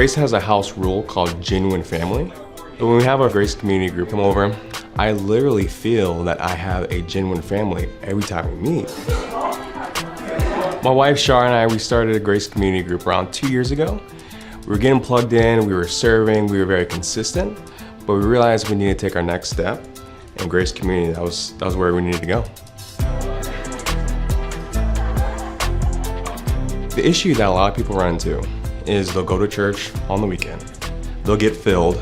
Grace has a house rule called genuine family. But when we have our Grace community group come over, I literally feel that I have a genuine family every time we meet. My wife, Shar, and I, we started a Grace community group around 2 years ago. We were getting plugged in, we were serving, we were very consistent, but we realized we needed to take our next step. And Grace community, that was where we needed to go. The issue that a lot of people run into is they'll go to church on the weekend, they'll get filled,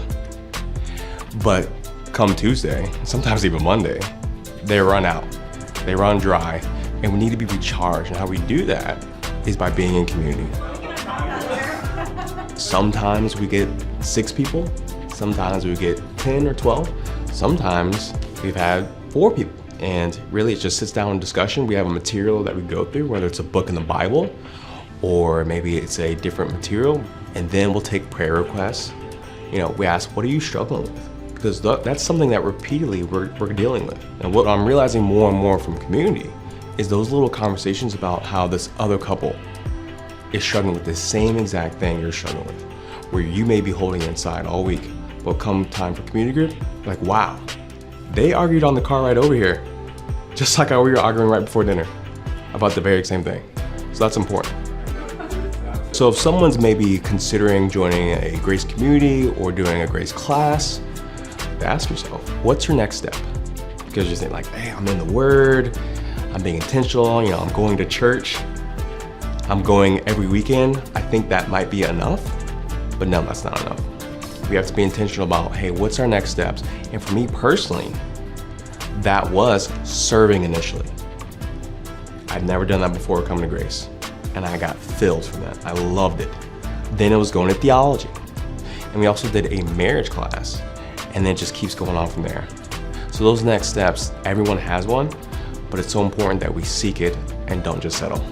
but come Tuesday, sometimes even Monday, they run out, they run dry, and we need to be recharged. And how we do that is by being in community. Sometimes we get 6 people, sometimes we get 10 or 12, sometimes we've had 4 people. And really it just sits down in discussion. We have a material that we go through, whether it's a book in the Bible, or maybe it's a different material, and then we'll take prayer requests. You know, we ask, what are you struggling with? Because that's something that repeatedly we're dealing with. And what I'm realizing more and more from community is those little conversations about how this other couple is struggling with the same exact thing you're struggling with, where you may be holding it inside all week, but come time for community group, like, wow, they argued on the car ride over here, just like how we were arguing right before dinner about the very same thing. So that's important. So if someone's maybe considering joining a Grace community or doing a Grace class, ask yourself, what's your next step? Because you think like, hey, I'm in the Word, I'm being intentional, you know, I'm going to church, I'm going every weekend. I think that might be enough, but no, that's not enough. We have to be intentional about, hey, what's our next steps? And for me personally, that was serving initially. I'd never done that before coming to Grace, and I got filled from that. I loved it. Then it was going to theology. And we also did a marriage class, and then it just keeps going on from there. So those next steps, everyone has one, but it's so important that we seek it and don't just settle.